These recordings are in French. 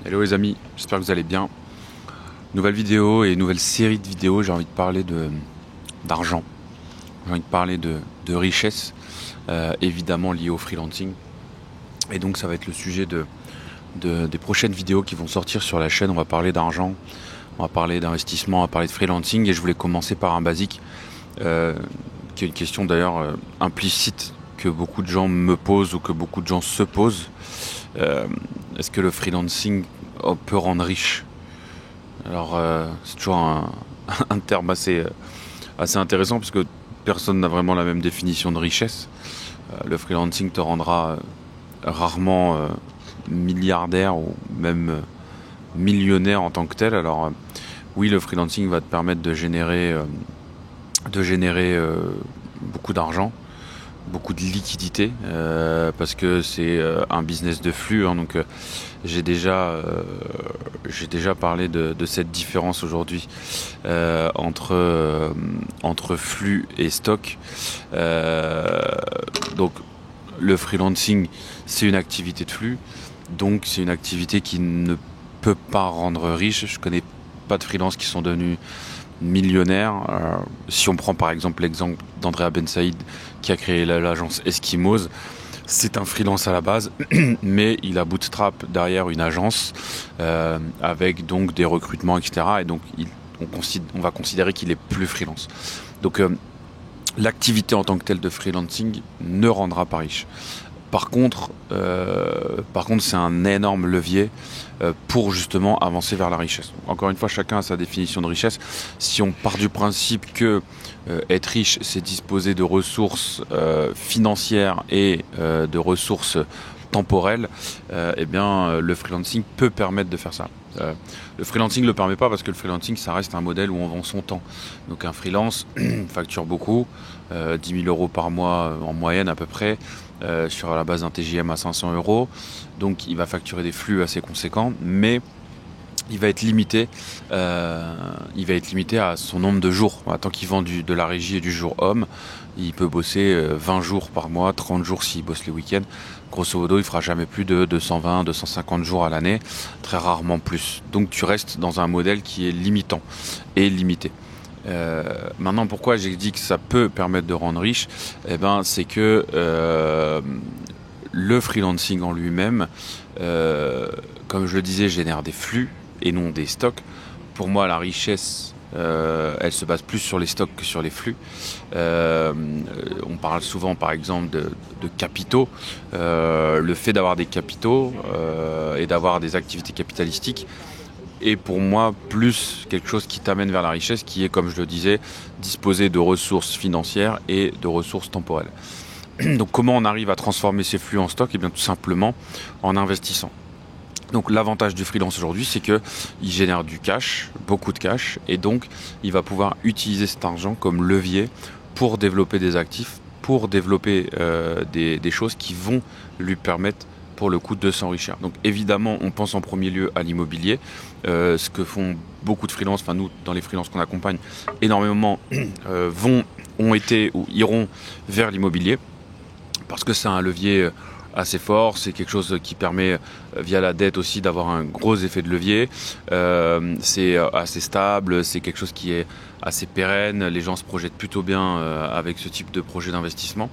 Hello les amis, j'espère que vous allez bien. Nouvelle vidéo et nouvelle série de vidéos, j'ai envie de parler d'argent, j'ai envie de parler de richesse, évidemment liée au freelancing. Et donc ça va être le sujet des prochaines vidéos qui vont sortir sur la chaîne. On va parler d'argent, on va parler d'investissement, on va parler de freelancing. Et je voulais commencer par un basique, qui est une question d'ailleurs implicite que beaucoup de gens me posent ou que beaucoup de gens se posent. Est-ce que le freelancing peut rendre riche? Alors c'est toujours un terme assez intéressant parce que personne n'a vraiment la même définition de richesse. Le freelancing te rendra rarement milliardaire ou même millionnaire en tant que tel. Alors oui, le freelancing va te permettre de générer beaucoup d'argent, beaucoup de liquidité, parce que c'est un business de flux, hein. Donc j'ai déjà parlé de cette différence aujourd'hui entre flux et stock. Donc le freelancing, c'est une activité de flux, donc c'est une activité qui ne peut pas rendre riche. Je connais pas de freelance qui sont devenus millionnaires. Si on prend par exemple l'exemple d'Andrea Ben Saïd qui a créé l'agence Eskimos, c'est un freelance à la base, mais il a bootstrap derrière une agence avec donc des recrutements, etc. Et donc on va considérer qu'il est plus freelance. Donc l'activité en tant que telle de freelancing ne rendra pas riche. Par contre, c'est un énorme levier pour justement avancer vers la richesse. Encore une fois, chacun a sa définition de richesse. Si on part du principe que être riche, c'est disposer de ressources financières et de ressources temporelles, eh bien, le freelancing peut permettre de faire ça. Le freelancing ne le permet pas parce que le freelancing, ça reste un modèle où on vend son temps. Donc un freelance facture beaucoup, 10 000 euros par mois en moyenne à peu près, sur la base d'un TJM à 500 euros. Donc il va facturer des flux assez conséquents, mais il va être limité à son nombre de jours. Tant qu'il vend de la régie et du jour homme, il peut bosser 20 jours par mois, 30 jours s'il bosse les week-ends. Grosso modo, il fera jamais plus de 220, 250 jours à l'année, très rarement plus. Donc tu restes dans un modèle qui est limitant et limité. Maintenant, pourquoi j'ai dit que ça peut permettre de rendre riche? C'est que le freelancing en lui-même, comme je le disais, génère des flux et non des stocks. Pour moi, la richesse, elle se base plus sur les stocks que sur les flux. On parle souvent, par exemple, de capitaux. Le fait d'avoir des capitaux et d'avoir des activités capitalistiques est pour moi plus quelque chose qui t'amène vers la richesse, qui est, comme je le disais, disposer de ressources financières et de ressources temporelles. Donc comment on arrive à transformer ces flux en stock? Eh bien tout simplement en investissant. Donc l'avantage du freelance aujourd'hui, c'est qu'il génère du cash, beaucoup de cash, et donc il va pouvoir utiliser cet argent comme levier pour développer des actifs, pour développer des choses qui vont lui permettre pour le coup de s'enrichir. Donc évidemment, on pense en premier lieu à l'immobilier, ce que font beaucoup de freelances, enfin nous, dans les freelances qu'on accompagne, énormément ont été ou iront vers l'immobilier, parce que c'est un levier assez fort, c'est quelque chose qui permet via la dette aussi d'avoir un gros effet de levier, c'est assez stable, c'est quelque chose qui est assez pérenne, les gens se projettent plutôt bien avec ce type de projet d'investissement.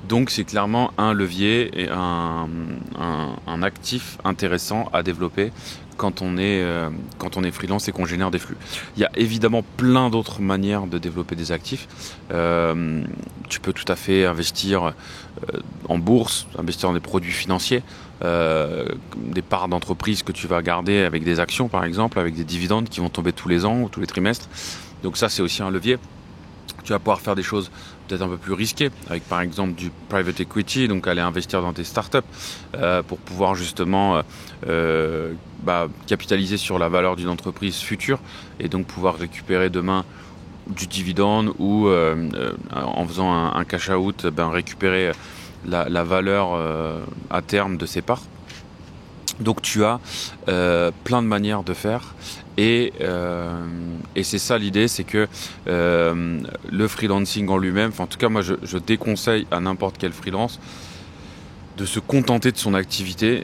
Donc c'est clairement un levier et un actif intéressant à développer quand on est freelance et qu'on génère des flux. Il y a évidemment plein d'autres manières de développer des actifs. Tu peux tout à fait investir en bourse, investir dans des produits financiers, des parts d'entreprise que tu vas garder avec des actions par exemple, avec des dividendes qui vont tomber tous les ans ou tous les trimestres. Donc ça c'est aussi un levier. Tu vas pouvoir faire des choses peut-être un peu plus risquées, avec par exemple du private equity, donc aller investir dans des startups pour pouvoir justement capitaliser sur la valeur d'une entreprise future et donc pouvoir récupérer demain du dividende ou en faisant un cash out, récupérer la valeur à terme de ses parts. Donc tu as plein de manières de faire et c'est ça l'idée, c'est que le freelancing en lui-même, en tout cas moi je déconseille à n'importe quel freelance de se contenter de son activité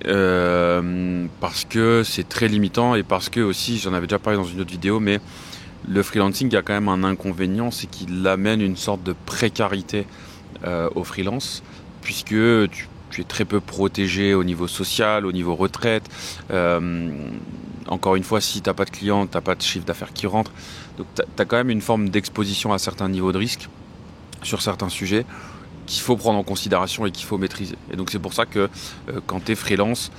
parce que c'est très limitant et parce que aussi, j'en avais déjà parlé dans une autre vidéo, mais le freelancing a quand même un inconvénient, c'est qu'il amène une sorte de précarité au freelance, puisque tu es très peu protégé au niveau social, au niveau retraite. Encore une fois, si tu n'as pas de clients, tu n'as pas de chiffre d'affaires qui rentre. Donc tu as quand même une forme d'exposition à certains niveaux de risque sur certains sujets qu'il faut prendre en considération et qu'il faut maîtriser. Et donc c'est pour ça que quand tu es freelance,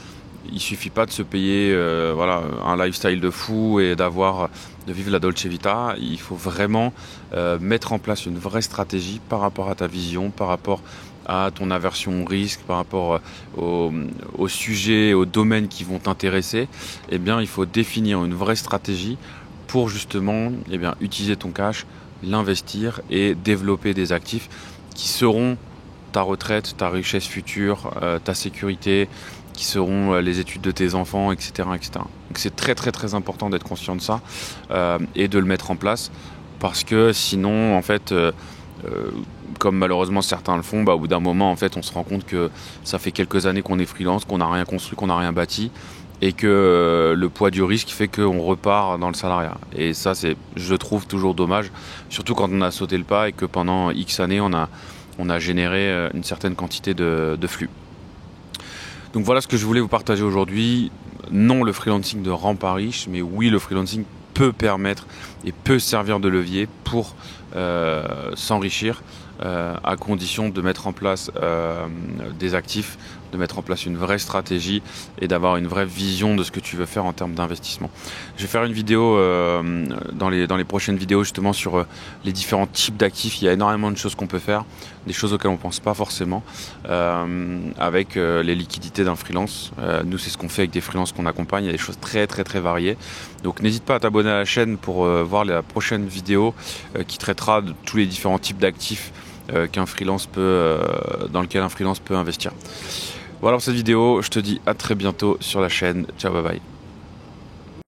il suffit pas de se payer un lifestyle de fou et de vivre la Dolce Vita. Il faut vraiment mettre en place une vraie stratégie par rapport à ta vision, par rapport à ton aversion au risque, par rapport aux sujets, aux domaines qui vont t'intéresser. Eh bien, il faut définir une vraie stratégie pour justement utiliser ton cash, l'investir et développer des actifs qui seront ta retraite, ta richesse future, ta sécurité, qui seront les études de tes enfants, etc., etc. Donc c'est très très très important d'être conscient de ça et de le mettre en place, parce que sinon, en fait, comme malheureusement certains le font, au bout d'un moment, en fait, on se rend compte que ça fait quelques années qu'on est freelance, qu'on n'a rien construit, qu'on n'a rien bâti, et que le poids du risque fait qu'on repart dans le salariat. Et ça, c'est, je trouve, toujours dommage, surtout quand on a sauté le pas et que pendant X années, on a généré une certaine quantité de flux. Donc voilà ce que je voulais vous partager aujourd'hui. Non, le freelancing ne rend pas riche, mais oui, le freelancing peut permettre et peut servir de levier pour s'enrichir à condition de mettre en place des actifs, de mettre en place une vraie stratégie et d'avoir une vraie vision de ce que tu veux faire en termes d'investissement. Je vais faire une vidéo dans les prochaines vidéos justement sur les différents types d'actifs. Il y a énormément de choses qu'on peut faire, des choses auxquelles on ne pense pas forcément avec les liquidités d'un freelance. Nous, c'est ce qu'on fait avec des freelances qu'on accompagne. Il y a des choses très très très variées. Donc n'hésite pas à t'abonner à la chaîne pour voir la prochaine vidéo qui traitera de tous les différents types d'actifs dans lequel un freelance peut investir. Voilà pour cette vidéo, je te dis à très bientôt sur la chaîne. Ciao, bye bye.